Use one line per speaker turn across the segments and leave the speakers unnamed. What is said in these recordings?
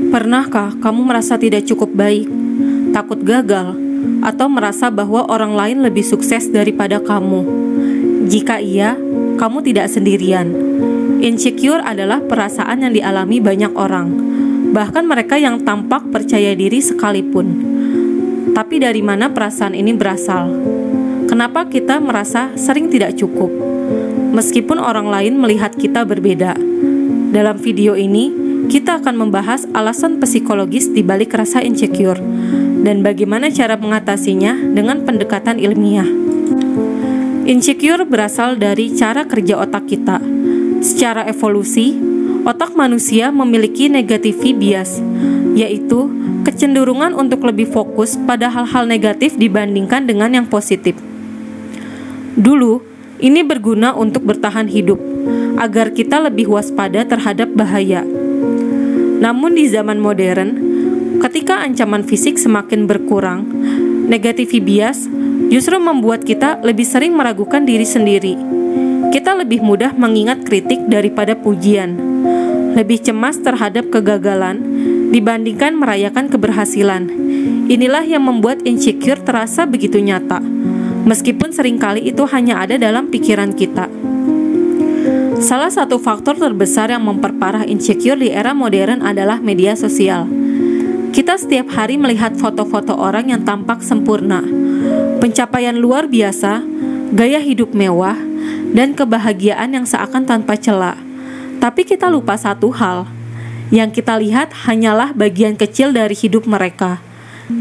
Pernahkah kamu merasa tidak cukup baik, takut gagal, atau merasa bahwa orang lain lebih sukses daripada kamu? Jika iya, kamu tidak sendirian. Insecure adalah perasaan yang dialami banyak orang, bahkan mereka yang tampak percaya diri sekalipun. Tapi dari mana perasaan ini berasal? Kenapa kita merasa sering tidak cukup, meskipun orang lain melihat kita berbeda? Dalam video ini, kita akan membahas alasan psikologis di balik rasa insecure dan bagaimana cara mengatasinya dengan pendekatan ilmiah. Insecure berasal dari cara kerja otak kita. Secara evolusi, otak manusia memiliki negative bias, yaitu kecenderungan untuk lebih fokus pada hal-hal negatif dibandingkan dengan yang positif. Dulu, ini berguna untuk bertahan hidup, agar kita lebih waspada terhadap bahaya. Namun di zaman modern, ketika ancaman fisik semakin berkurang, negative bias justru membuat kita lebih sering meragukan diri sendiri. Kita lebih mudah mengingat kritik daripada pujian, lebih cemas terhadap kegagalan dibandingkan merayakan keberhasilan. Inilah yang membuat insecure terasa begitu nyata, meskipun seringkali itu hanya ada dalam pikiran kita. Salah satu faktor terbesar yang memperparah insecure di era modern adalah media sosial. Kita setiap hari melihat foto-foto orang yang tampak sempurna, pencapaian luar biasa, gaya hidup mewah, dan kebahagiaan yang seakan tanpa celah. Tapi kita lupa satu hal, yang kita lihat hanyalah bagian kecil dari hidup mereka,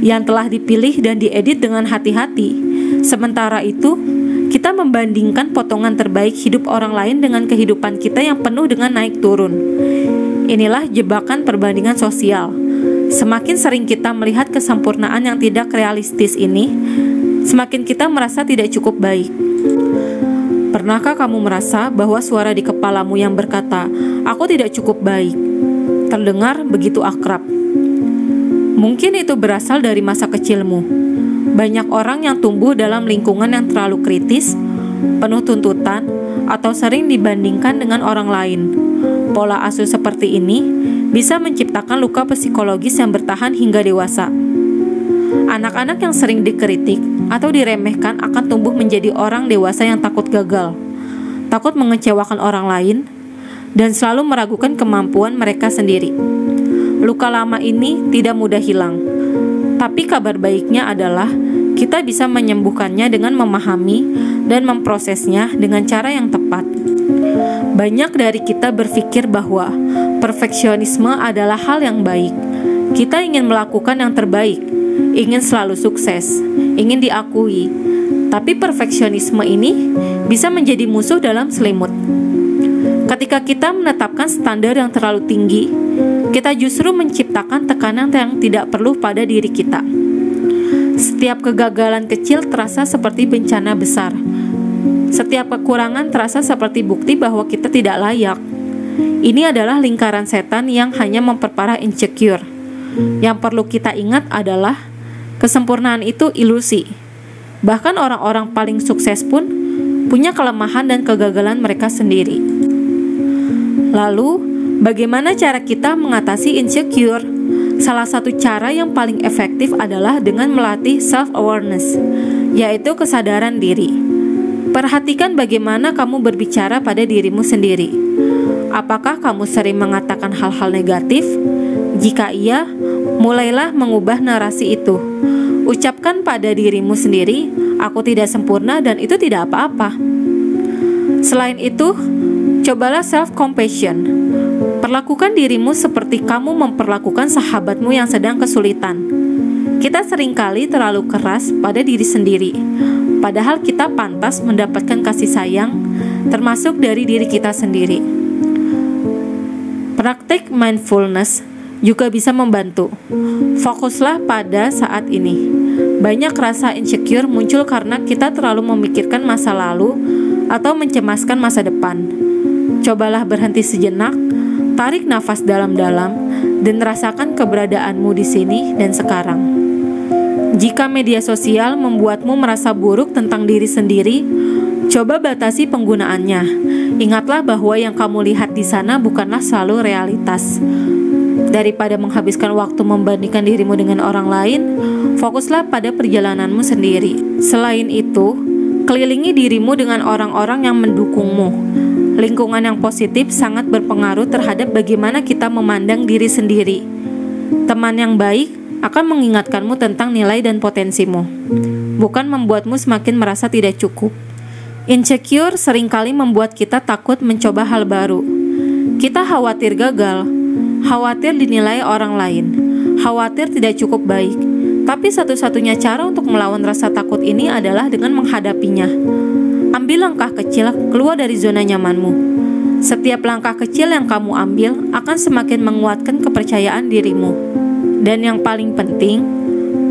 yang telah dipilih dan diedit dengan hati-hati. Sementara itu, kita membandingkan potongan terbaik hidup orang lain dengan kehidupan kita yang penuh dengan naik turun. Inilah jebakan perbandingan sosial. Semakin sering kita melihat kesempurnaan yang tidak realistis ini, semakin kita merasa tidak cukup baik. Pernahkah kamu merasa bahwa suara di kepalamu yang berkata, "Aku tidak cukup baik," terdengar begitu akrab? Mungkin itu berasal dari masa kecilmu. Banyak orang yang tumbuh dalam lingkungan yang terlalu kritis, penuh tuntutan, atau sering dibandingkan dengan orang lain. Pola asuh seperti ini bisa menciptakan luka psikologis yang bertahan hingga dewasa. Anak-anak yang sering dikritik atau diremehkan akan tumbuh menjadi orang dewasa yang takut gagal, takut mengecewakan orang lain, dan selalu meragukan kemampuan mereka sendiri. Luka lama ini tidak mudah hilang. Tapi kabar baiknya adalah kita bisa menyembuhkannya dengan memahami dan memprosesnya dengan cara yang tepat. Banyak dari kita berpikir bahwa perfeksionisme adalah hal yang baik. Kita ingin melakukan yang terbaik, ingin selalu sukses, ingin diakui. Tapi perfeksionisme ini bisa menjadi musuh dalam selimut. Ketika kita menetapkan standar yang terlalu tinggi, kita justru menciptakan tekanan yang tidak perlu pada diri kita. Setiap kegagalan kecil terasa seperti bencana besar. Setiap kekurangan terasa seperti bukti bahwa kita tidak layak. Ini adalah lingkaran setan yang hanya memperparah insecure. Yang perlu kita ingat adalah kesempurnaan itu ilusi. Bahkan orang-orang paling sukses pun punya kelemahan dan kegagalan mereka sendiri. Lalu, bagaimana cara kita mengatasi insecure? Salah satu cara yang paling efektif adalah dengan melatih self-awareness, yaitu kesadaran diri. Perhatikan bagaimana kamu berbicara pada dirimu sendiri. Apakah kamu sering mengatakan hal-hal negatif? Jika iya, mulailah mengubah narasi itu. Ucapkan pada dirimu sendiri, "Aku tidak sempurna dan itu tidak apa-apa." Selain itu, cobalah self-compassion. Perlakukan dirimu seperti kamu memperlakukan sahabatmu yang sedang kesulitan. Kita seringkali terlalu keras pada diri sendiri, padahal kita pantas mendapatkan kasih sayang, termasuk dari diri kita sendiri. Praktik mindfulness juga bisa membantu. Fokuslah pada saat ini. Banyak rasa insecure muncul karena kita terlalu memikirkan masa lalu atau mencemaskan masa depan. Cobalah berhenti sejenak, tarik nafas dalam-dalam, dan rasakan keberadaanmu di sini dan sekarang. Jika media sosial membuatmu merasa buruk tentang diri sendiri, coba batasi penggunaannya. Ingatlah bahwa yang kamu lihat di sana bukanlah selalu realitas. Daripada menghabiskan waktu membandingkan dirimu dengan orang lain, fokuslah pada perjalananmu sendiri. Selain itu, kelilingi dirimu dengan orang-orang yang mendukungmu. Lingkungan yang positif sangat berpengaruh terhadap bagaimana kita memandang diri sendiri. Teman yang baik akan mengingatkanmu tentang nilai dan potensimu, bukan membuatmu semakin merasa tidak cukup. Insecure seringkali membuat kita takut mencoba hal baru. Kita khawatir gagal, khawatir dinilai orang lain, khawatir tidak cukup baik. Tapi satu-satunya cara untuk melawan rasa takut ini adalah dengan menghadapinya. Ambil langkah kecil keluar dari zona nyamanmu. Setiap langkah kecil yang kamu ambil akan semakin menguatkan kepercayaan dirimu. Dan yang paling penting,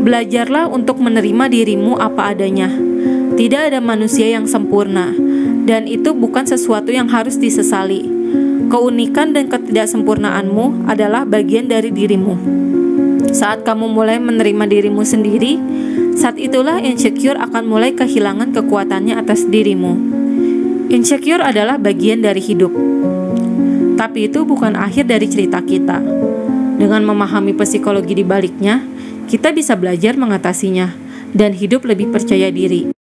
belajarlah untuk menerima dirimu apa adanya. Tidak ada manusia yang sempurna, dan itu bukan sesuatu yang harus disesali. Keunikan dan ketidaksempurnaanmu adalah bagian dari dirimu. Saat kamu mulai menerima dirimu sendiri, saat itulah insecure akan mulai kehilangan kekuatannya atas dirimu. Insecure adalah bagian dari hidup, tapi itu bukan akhir dari cerita kita. Dengan memahami psikologi di baliknya, kita bisa belajar mengatasinya dan hidup lebih percaya diri.